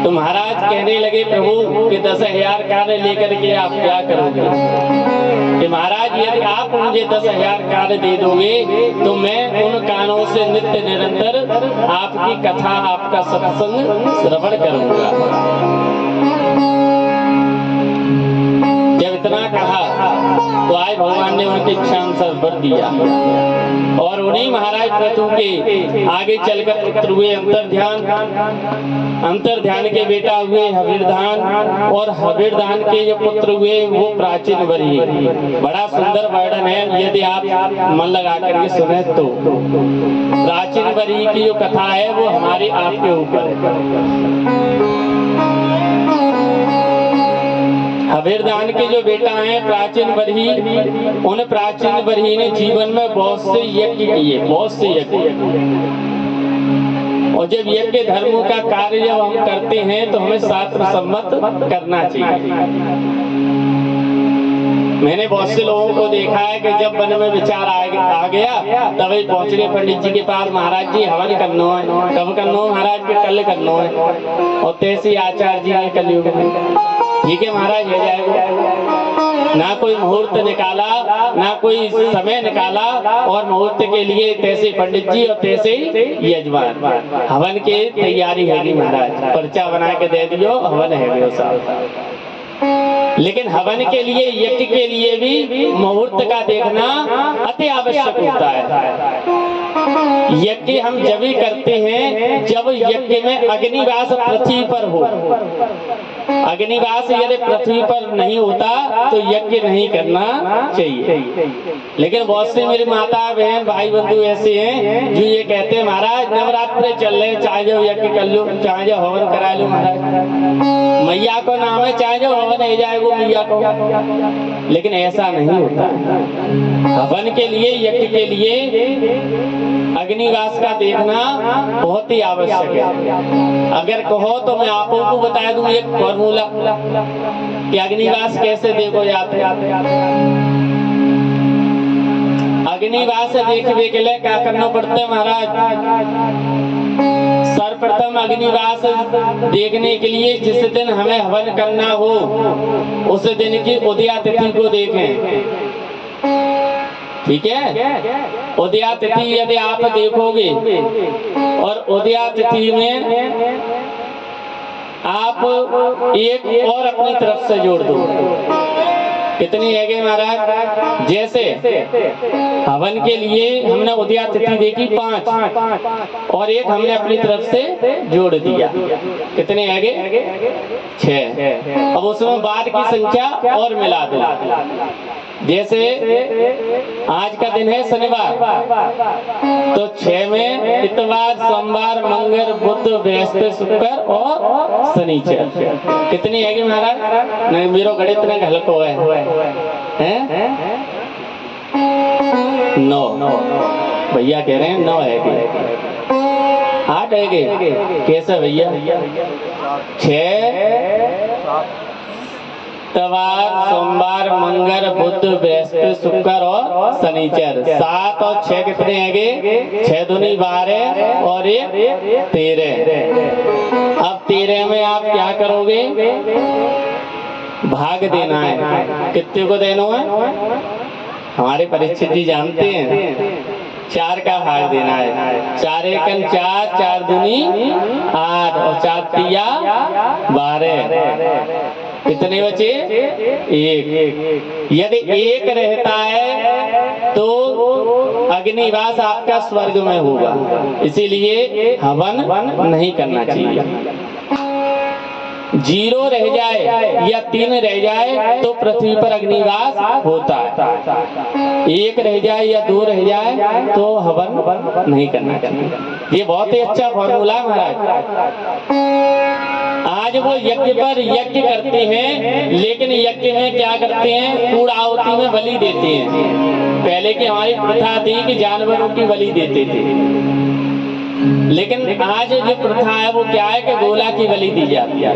तो महाराज कहने लगे प्रभु कि 10,000 कार्य लेकर के आप क्या करोगे? कि महाराज यदि आप मुझे 10,000 कार्य दे दोगे तो मैं उन कानों से नित्य निरंतर आपकी कथा, आपका सत्संग श्रवण करूंगा। जब इतना कहा तो आज भगवान ने उनकी इच्छानुसार वर दिया और उन्हीं महाराज पृथु के आगे चलकर पुत्र हुए अंतर्ध्यान के बेटा हुए हविर्धान, और हविर्धान के जो पुत्र हुए वो प्राचीन वरी। बड़ा सुंदर वर्णन है, यदि आप मन लगा करके सुने तो। प्राचीन वरी की जो कथा है वो हमारे आपके ऊपर है। हविर्धान के जो बेटा हैं प्राचीन बरही, उन प्राचीन बरही ने जीवन में बहुत से यज्ञ किए, बहुत से यज्ञ। और जब यज्ञ धर्मों का कार्य जब हम करते हैं तो हमें शास्त्र सम्मत करना चाहिए। मैंने बहुत से लोगों को देखा है कि जब मन में विचार आ गया तभी पहुंच गए पंडित जी के पास, महाराज जी हवन करना है। कब करना है महाराज? के कल करना है। और तैसे आचार्य जी ने कलयुग में ठीक है महाराज हो जाएगा। ना कोई मुहूर्त निकाला, ना कोई समय निकाला, और मुहूर्त के लिए तैसे पंडित जी और तैसे यजमान। हवन की तैयारी है महाराज, पर्चा बना के दे दियो, हवन है साहब। लेकिन हवन के लिए, यज्ञ के लिए भी मुहूर्त का देखना अति आवश्यक होता है। यज्ञ हम जब भी करते हैं जब यज्ञ में अग्निवास पृथ्वी पर हो। अग्निवास यदि पृथ्वी पर नहीं होता तो यज्ञ नहीं करना चाहिए। लेकिन बहुत से मेरी माता बहन भाई बंधु ऐसे हैं जो ये कहते हैं महाराज नवरात्र चल रहे, चाहे जो यज्ञ कर लो, चाहे जो हवन करा लो महाराज, मैया को नाम है, चाहे जो हवन हो जाए वो मैया को। लेकिन ऐसा नहीं होता। हवन के लिए, यज्ञ के लिए अग्निवास का देखना बहुत ही आवश्यक है। अगर कहो तो मैं आप को बता दूं एक फॉर्मूला कि अग्निवास कैसे देखो जाते। अग्निवास देखने के लिए क्या करना पड़ता है महाराज? सर्वप्रथम अग्निवास देखने के लिए जिस दिन हमें हवन करना हो उस दिन की उदया तिथि को देखें। ठीक है, उदया तिथि यदि आप देखोगे और उदया तिथि में आप एक और अपनी तरफ से जोड़ दो, कितनी है महाराज? जैसे हवन के लिए हमने उदया तिथि देखी 5 और एक हमने अपनी तरफ से जोड़ दिया, कितने है? 6। अब उसमें बाद की संख्या और मिला दो। जैसे आज का दिन है शनिवार, तो 6 में इतवार, सोमवार, मंगल, बुध, बृहस्पति, शुक्र और शनिचर। कितनी है महाराज? नहीं मेरो गणित में हल्को है 9। भैया कह रहे हैं 9 है। 8 है कैसे भैया? 6 इतवार, सोमवार, मंगल, बुध, बृहस्पति, शुक्र और शनिचर। 7 और 6 कितने हैं? 6 दूनी 12 और 1 13। अब 13 में आप क्या करोगे? भाग देना है। कितने को देना है? हमारे परीक्षित जी जानते हैं 4 का भाग देना है। 4 एकन 4, 4 दूनी 8 और 4 तिया 12। कितने बचे? 1। यदि 1 रहता है तो अग्निवास आपका स्वर्ग में होगा, इसीलिए हवन नहीं करना चाहिए। 0 रह जाए या 3 रह जाए तो पृथ्वी पर अग्निवास होता है। 1 रह जाए या 2 रह जाए तो हवन नहीं करना चाहिए। ये बहुत ही अच्छा फॉर्मूला महाराज। आज वो यज्ञ पर यज्ञ करते हैं, लेकिन यज्ञ में क्या करते हैं? कूड़ावती में बलि देते हैं। पहले की हमारी प्रथा थी कि जानवरों की बलि देते थे, लेकिन आज जो प्रथा है वो क्या है कि गोला की बलि दी जाती है।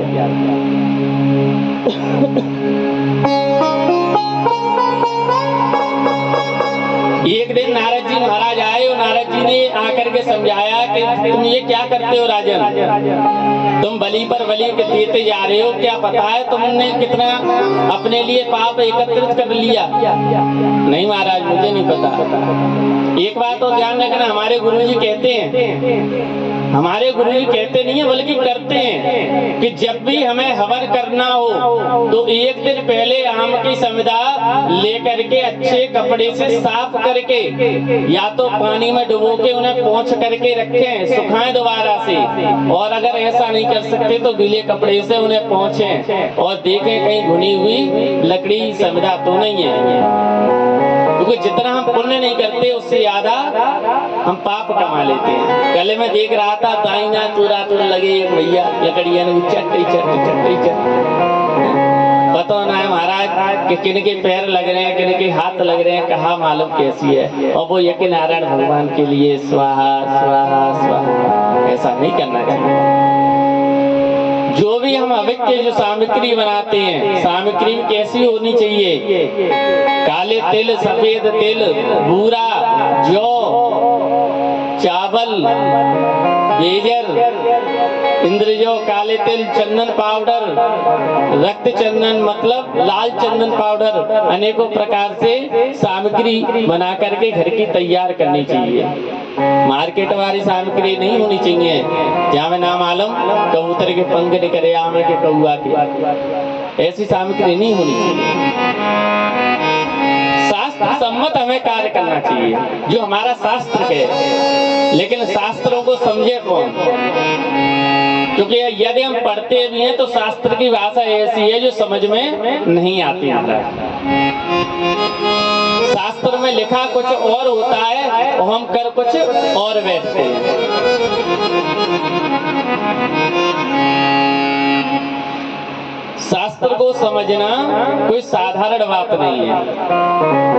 एक दिन नारद जी महाराज आए और नारद जी ने आकर के समझाया कि तुम ये क्या करते हो राजन, तुम बलि पर बलि देते जा रहे हो, क्या पता है तुमने कितना अपने लिए पाप एकत्रित कर लिया। नहीं महाराज मुझे नहीं पता। एक बात तो ध्यान रखना, हमारे गुरुजी कहते हैं, हमारे गुरुजी कहते नहीं है बल्कि करते हैं कि जब भी हमें हवन करना हो तो एक दिन पहले आम की समिधा लेकर के अच्छे कपड़े से साफ करके या तो पानी में डुबो के उन्हें पोंछ करके रखें, सुखाएं दोबारा से, और अगर ऐसा नहीं कर सकते तो गीले कपड़े से उन्हें पोंछें और देखें कहीं घुनी हुई लकड़ी समिधा तो नहीं है। क्योंकि जितना हम पुण्य नहीं करते उससे ज्यादा हम पाप कमा लेते हैं। गले में देख रहा था दाइना चूरा तुर लगे भैया लकड़िया ने चट्टी चट्टी चट्टी चट्टी, पता ना है महाराज कि किन के पैर लग रहे हैं, किन के हाथ लग रहे हैं, कहाँ मालूम कैसी है। और वो यज्ञ नारायण भगवान के लिए स्वाहा स्वाहा स्वाहा, ऐसा नहीं करना चाहिए। जो भी हम अविक के जो सामग्री बनाते हैं, सामग्री कैसी होनी चाहिए? काले तिल, सफेद तिल, भूरा, जौ, चावल, बेजर, इंद्रजौ, काले तिल, चंदन पाउडर, रक्त चंदन मतलब लाल चंदन पाउडर, अनेकों प्रकार से सामग्री बना करके घर की तैयार करनी चाहिए। मार्केट वाली सामग्री नहीं होनी चाहिए जहाँ में ना मालूम कबूतर के पंख निकले, आमे के कौआ के, ऐसी सामग्री नहीं होनी चाहिए। शास्त्र सम्मत हमें कार्य करना चाहिए जो हमारा शास्त्र है, लेकिन शास्त्रों को समझे कौन? क्योंकि यदि हम पढ़ते भी हैं तो शास्त्र की भाषा ऐसी है जो समझ में नहीं आती है। शास्त्र में लिखा कुछ और होता है और हम कर कुछ और बैठते हैं। शास्त्र को समझना कोई साधारण बात नहीं है।